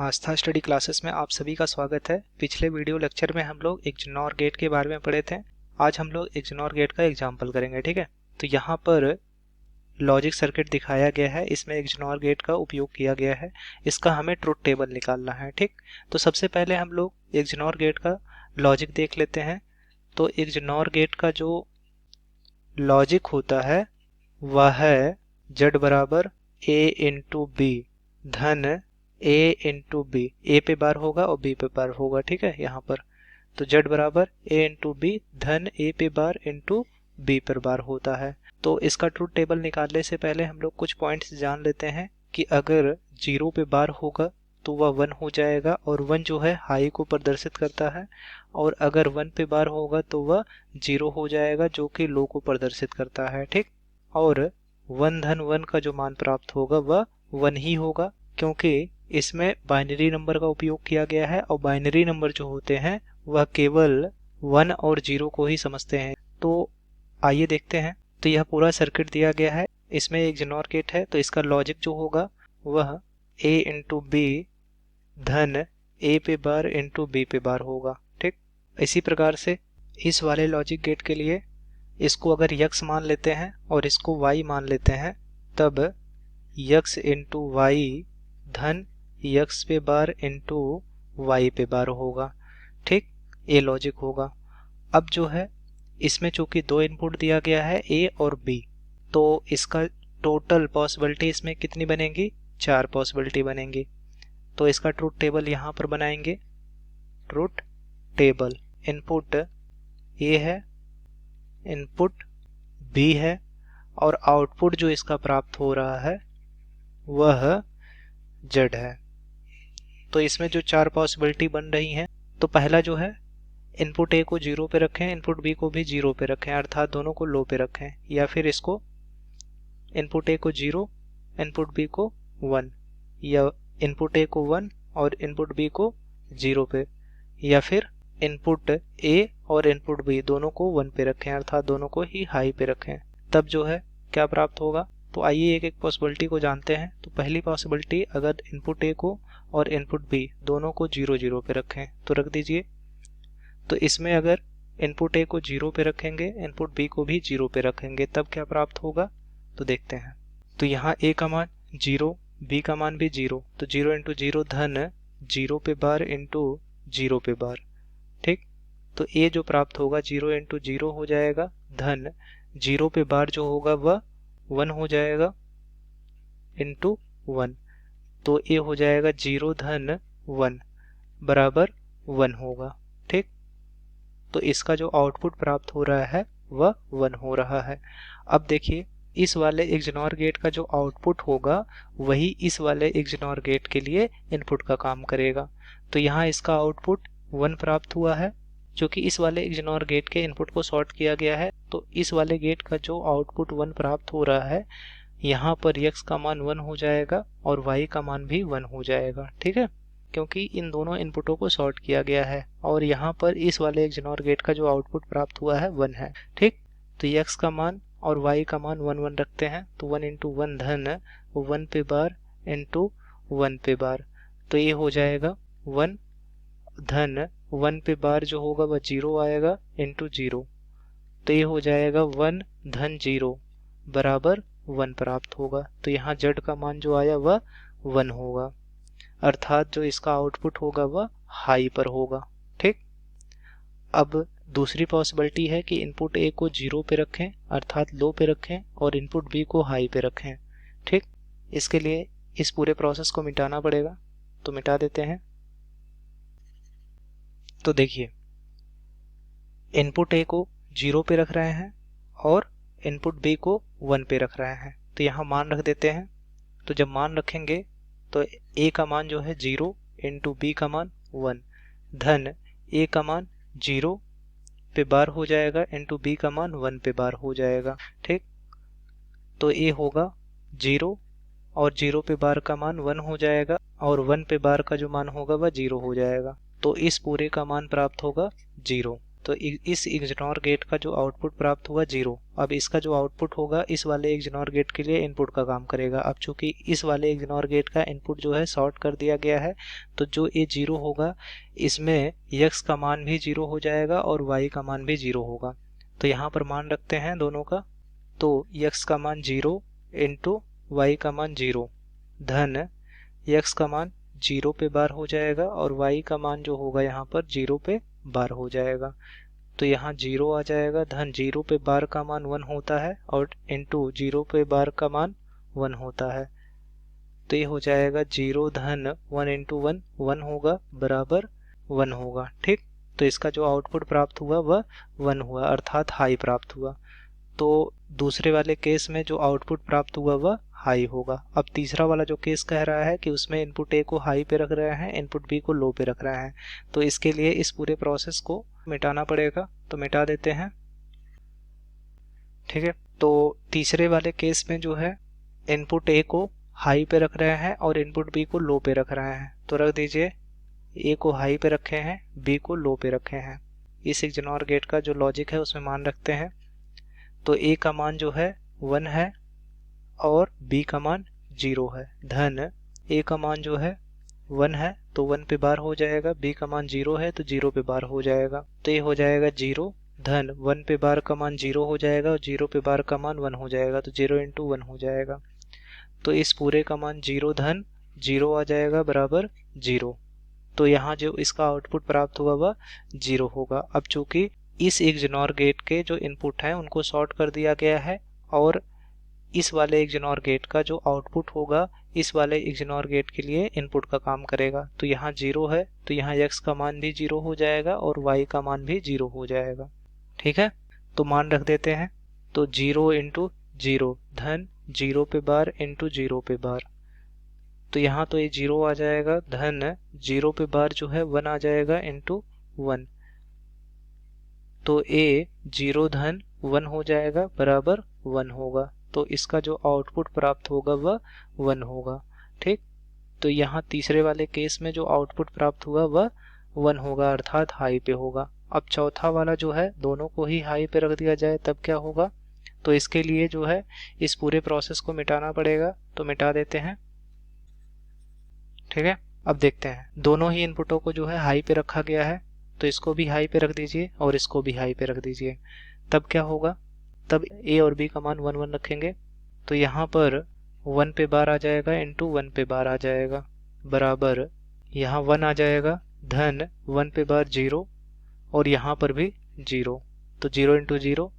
आस्था study classes में आप सभी का स्वागत है। पिछले वीडियो लेक्चर में हम लोग एक XNOR गेट के बारे में पढ़े थे। आज हम लोग XNOR गेट का एग्जाम्पल करेंगे, ठीक है। तो यहाँ पर लॉजिक सर्किट दिखाया गया है, इसमें XNOR गेट का उपयोग किया गया है। इसका हमें ट्रुथ टेबल निकालना है, ठीक। तो सबसे पहले हम लोग XNOR गेट का लॉजिक देख लेते हैं। तो XNOR गेट का जो लॉजिक होता है वह है Z बराबर A इंटू बी धन A इंटू बी। ए पे बार होगा और बी पे बार होगा, ठीक है। यहाँ पर तो Z बराबर A इंटू बी धन A पे बार इंटू बी पर बार होता है। तो इसका ट्रुथ टेबल निकालने से पहले हम लोग कुछ पॉइंट्स जान लेते हैं कि अगर 0 पे बार होगा तो वह 1 हो जाएगा और 1 जो है हाई को प्रदर्शित करता है, और अगर 1 पे बार होगा तो वह 0 हो जाएगा जो कि लो को प्रदर्शित करता है, ठीक। और 1 धन 1 का जो मान प्राप्त होगा वह 1 ही होगा, क्योंकि इसमें बाइनरी नंबर का उपयोग किया गया है और बाइनरी नंबर जो होते हैं वह केवल 1 और 0 को ही समझते हैं। तो आइए देखते हैं। तो यह पूरा सर्किट दिया गया है, इसमें एक XNOR गेट है। तो इसका लॉजिक जो होगा वह A इंटू बी धन A पे बार इंटू बी पे बार होगा, ठीक। इसी प्रकार से इस वाले लॉजिक गेट के लिए इसको अगर x मान लेते हैं और इसको y मान लेते हैं, तब x इंटू वाई धन x पे बार इंटू y पे बार होगा, ठीक। ये लॉजिक होगा। अब जो है इसमें चूंकि दो इनपुट दिया गया है A और B, तो इसका टोटल पॉसिबिलिटी इसमें कितनी बनेगी? 4 पॉसिबिलिटी बनेंगी। तो इसका ट्रुथ टेबल यहाँ पर बनाएंगे। ट्रुथ टेबल इनपुट A है, इनपुट B है और आउटपुट जो इसका प्राप्त हो रहा है वह Z है। तो इसमें जो 4 पॉसिबिलिटी बन रही हैं, तो पहला जो है इनपुट A को 0 पे रखें, इनपुट B को भी 0 पे रखें, अर्थात दोनों को लो पे रखें। या फिर इसको इनपुट A को 0, इनपुट B को 1, या इनपुट A को 1 और इनपुट B को 0 पे, या फिर इनपुट A और इनपुट B दोनों को 1 पे रखें, अर्थात दोनों को ही हाई पे रखें। तब जो है क्या प्राप्त होगा? तो आइए एक एक पॉसिबिलिटी को जानते हैं। तो पहली पॉसिबिलिटी, अगर इनपुट A को और इनपुट B दोनों को 0 0 पे रखें तो रख दीजिए। तो इसमें अगर इनपुट A को 0 पे रखेंगे, इनपुट B को भी 0 पे रखेंगे, तब क्या प्राप्त होगा? तो देखते हैं। तो यहाँ A का मान 0, B का मान भी 0, तो 0 इंटू 0 धन 0 पे बार इंटू 0 पे बार, ठीक। तो A जो प्राप्त होगा 0 इंटू 0 हो जाएगा धन 0 पे बार जो होगा वह 1 हो जाएगा इंटू 1। तो A हो जाएगा 0 धन 1 बराबर 1 होगा, ठीक। तो इसका जो आउटपुट प्राप्त हो रहा है वह 1 हो रहा है। अब देखिए, इस वाले XNOR गेट का जो आउटपुट होगा वही इस वाले XNOR गेट के लिए इनपुट का काम करेगा। तो यहाँ इसका आउटपुट 1 प्राप्त हुआ है। क्योंकि इस वाले XNOR गेट के इनपुट को सॉर्ट किया गया है, तो इस वाले गेट का जो आउटपुट 1 प्राप्त हो रहा है, यहाँ पर x का मान 1 हो जाएगा और y का मान भी 1 हो जाएगा, ठीक है। क्योंकि इन दोनों इनपुटों को सॉर्ट किया गया है और यहाँ पर इस वाले XNOR गेट का जो आउटपुट प्राप्त हुआ है 1 है, ठीक। तो x का मान और y का मान 1 1 रखते हैं, तो 1 इंटू 1 धन 1 पे बार इंटू 1 पे बार। तो ये हो जाएगा 1 धन 1 पे बार जो होगा वह 0 आएगा इंटू 0। तो ये हो जाएगा 1 धन 0 बराबर 1 प्राप्त होगा। तो यहाँ Z का मान जो आया वह 1 होगा, अर्थात जो इसका आउटपुट होगा वह हाई पर होगा, ठीक। अब दूसरी पॉसिबिलिटी है कि इनपुट A को 0 पे रखें, अर्थात लो पे रखें, और इनपुट B को हाई पे रखें, ठीक। इसके लिए इस पूरे प्रोसेस को मिटाना पड़ेगा, तो मिटा देते हैं। तो देखिए, इनपुट A को 0 पे रख रहे हैं और इनपुट B को 1 पे रख रहे हैं। तो यहाँ मान रख देते हैं। तो जब मान रखेंगे तो A का मान जो है 0 इंटू B का मान 1 धन A का मान 0 पे बार हो जाएगा इंटू B का मान 1 पे बार हो जाएगा, ठीक। तो A होगा 0 और 0 पे बार का मान 1 हो जाएगा और 1 पे बार का जो मान होगा वह 0 हो जाएगा। तो इस पूरे का मान प्राप्त होगा 0। तो इस इग्नोर गेट का जो आउटपुट प्राप्त हुआ 0। अब इसका जो आउटपुट होगा इस वाले इग्नोर गेट के लिए इनपुट का काम करेगा। अब चूंकि इस वाले इग्नोर गेट का इनपुट जो है सॉर्ट कर दिया गया है, तो जो ये 0 होगा इसमें x का मान भी 0 हो जाएगा और y का मान भी 0 होगा। तो यहाँ पर मान रखते हैं दोनों का। तो x का मान 0 इंटू y का मान 0 धन x का मान 0 पे बार हो जाएगा और y का मान जो होगा यहाँ पर 0 पे बार हो जाएगा। तो यहाँ 0 आ जाएगा धन 0 पे बार का मान 1 होता है और इंटू 0 पे बार का मान 1 होता है। तो ये हो जाएगा 0 धन 1 इंटू 1 1 होगा बराबर 1 होगा। ठीक, तो इसका जो आउटपुट प्राप्त हुआ वह 1 हुआ अर्थात हाई प्राप्त हुआ। तो दूसरे वाले केस में जो आउटपुट प्राप्त हुआ वह हाई होगा। अब तीसरा वाला जो केस कह रहा है कि उसमें इनपुट ए को हाई पे रख रहे हैं, इनपुट बी को लो पे रख रहे हैं। तो इसके लिए इस पूरे प्रोसेस को मिटाना पड़ेगा, तो मिटा देते हैं। ठीक है, तो तीसरे वाले केस में जो है इनपुट ए को हाई पे रख रहे हैं और इनपुट बी को लो पे रख रहे हैं। तो रख दीजिए, ए को हाई पे रखे हैं, बी को लो पे रखे हैं। इस इग्नोर गेट का जो लॉजिक है उसमें मान रखते हैं। तो ए का मान जो है 1 है और बी का मान 0 है धन ए का मान जो है 1 है तो 1 पे बार हो जाएगा, बी का मान 0 है तो 0 पे बार हो जाएगा। तो ये हो जाएगा 0 धन 1 पे बार का मान 0 हो जाएगा और 0 पे बार का मान 1 हो जाएगा, तो 0 इंटू 1 हो जाएगा। तो इस पूरे का मान 0 धन 0 आ जाएगा बराबर 0। तो यहाँ जो इसका आउटपुट प्राप्त हुआ वह 0 होगा। अब चूंकि इस इग्नोर गेट के जो इनपुट हैं उनको सॉर्ट कर दिया गया है और इस वाले इग्नोर गेट का जो आउटपुट होगा इस वाले इग्नोर गेट के लिए इनपुट का काम करेगा। तो यहाँ 0 है तो यहाँ x का मान भी 0 हो जाएगा और y का मान भी 0 हो जाएगा। ठीक है, तो मान रख देते हैं। तो 0 इंटू 0 धन 0 पे बार इंटू 0 पे बार। तो यहाँ तो ये 0 आ जाएगा धन 0 पे बार जो है 1 आ जाएगा इंटू 1। तो a 0 धन 1 हो जाएगा बराबर 1 होगा। तो इसका जो आउटपुट प्राप्त होगा वह 1 होगा। ठीक, तो यहाँ तीसरे वाले केस में जो आउटपुट प्राप्त हुआ वह 1 होगा अर्थात हाई पे होगा। अब चौथा वाला जो है दोनों को ही हाई पे रख दिया जाए तब क्या होगा। तो इसके लिए जो है इस पूरे प्रोसेस को मिटाना पड़ेगा, तो मिटा देते हैं। ठीक है, अब देखते हैं दोनों ही इनपुटों को जो है हाई पे रखा गया है, तो इसको भी हाई पे रख दीजिए और इसको भी हाई पे रख दीजिए। तब क्या होगा, तब a और b का मान 1 1 रखेंगे। तो यहाँ पर 1 पे बार आ जाएगा इंटू 1 पे बार आ जाएगा बराबर यहाँ 1 आ जाएगा धन 1 पे बार 0 और यहाँ पर भी 0। तो 0 इंटू 0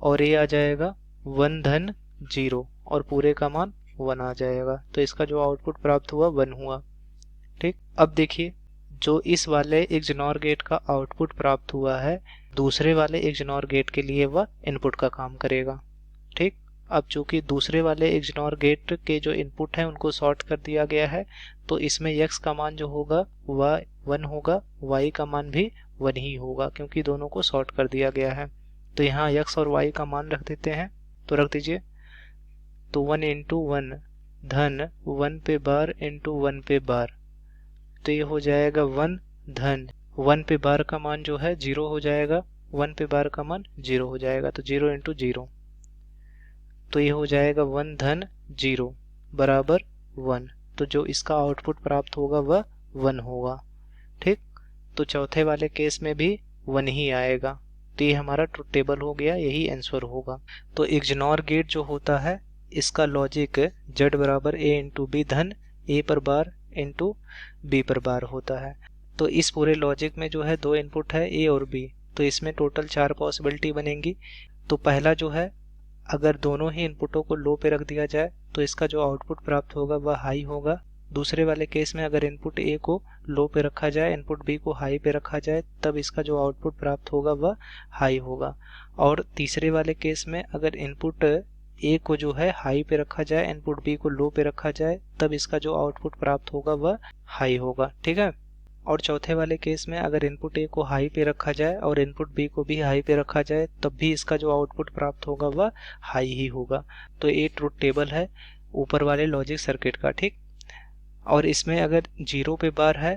और a आ जाएगा 1 धन 0 और पूरे का मान 1 आ जाएगा। तो इसका जो आउटपुट प्राप्त हुआ 1 हुआ। ठीक, अब देखिए जो इस वाले इग्नोर गेट का आउटपुट प्राप्त हुआ है दूसरे वाले इग्नोर गेट के लिए वह इनपुट का काम करेगा। ठीक, अब चूंकि दूसरे वाले इग्नोर गेट के जो इनपुट है उनको सॉर्ट कर दिया गया है तो इसमें x का मान जो होगा वह 1 होगा, y का मान भी 1 ही होगा क्योंकि दोनों को सॉर्ट कर दिया गया है। तो यहाँ x और y का मान रख देते हैं, तो रख दीजिए। तो 1 इंटू 1 धन 1 पे बार इंटू 1 पे बार। तो ये हो जाएगा 1 धन 1 पे बार का मान जो है 0 हो जाएगा, 1 पे बार का मान 0 हो जाएगा, तो 0 इंटू 0। तो ये हो जाएगा 1 धन 0 बराबर 1। तो जो इसका आउटपुट प्राप्त होगा वह 1 होगा। ठीक, तो चौथे वाले केस में भी 1 ही आएगा। तो ये हमारा ट्रुथ टेबल हो गया, यही आंसर होगा। तो इग्नोर गेट जो होता है इसका लॉजिक z बराबर a इंटू बी धन a पर बार इंटू b पर बार होता है। तो इस पूरे लॉजिक में जो है 2 इनपुट है a और b, तो इसमें टोटल 4 पॉसिबिलिटी बनेंगी। तो पहला जो है अगर दोनों ही इनपुटों को लो पे रख दिया जाए तो इसका जो आउटपुट प्राप्त होगा वह हाई होगा। दूसरे वाले केस में अगर इनपुट a को लो पे रखा जाए, इनपुट b को हाई पे रखा जाए, तब इसका जो आउटपुट प्राप्त होगा वह हाई होगा। और तीसरे वाले केस में अगर इनपुट a को जो है हाई पे रखा जाए, इनपुट b को लो पे रखा जाए, तब इसका जो आउटपुट प्राप्त होगा वह हाई होगा। ठीक है, और चौथे वाले केस में अगर इनपुट a को हाई पे रखा जाए और इनपुट b को भी हाई पे रखा जाए तब भी इसका जो आउटपुट प्राप्त होगा वह हाई ही होगा। तो ये ट्रुथ टेबल है ऊपर वाले लॉजिक सर्किट का। ठीक, और इसमें अगर 0 पे बार है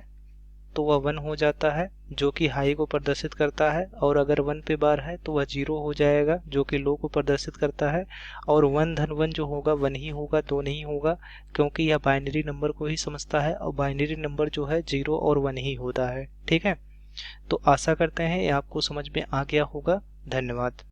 तो वह 1 हो जाता है जो कि हाई को प्रदर्शित करता है, और अगर 1 पे बार है तो वह 0 हो जाएगा जो कि लो को प्रदर्शित करता है। और 1 धन 1 जो होगा 1 ही होगा, 2 नहीं होगा, क्योंकि यह बाइनरी नंबर को ही समझता है और बाइनरी नंबर जो है 0 और 1 ही होता है। ठीक है, तो आशा करते हैं ये आपको समझ में आ गया होगा। धन्यवाद।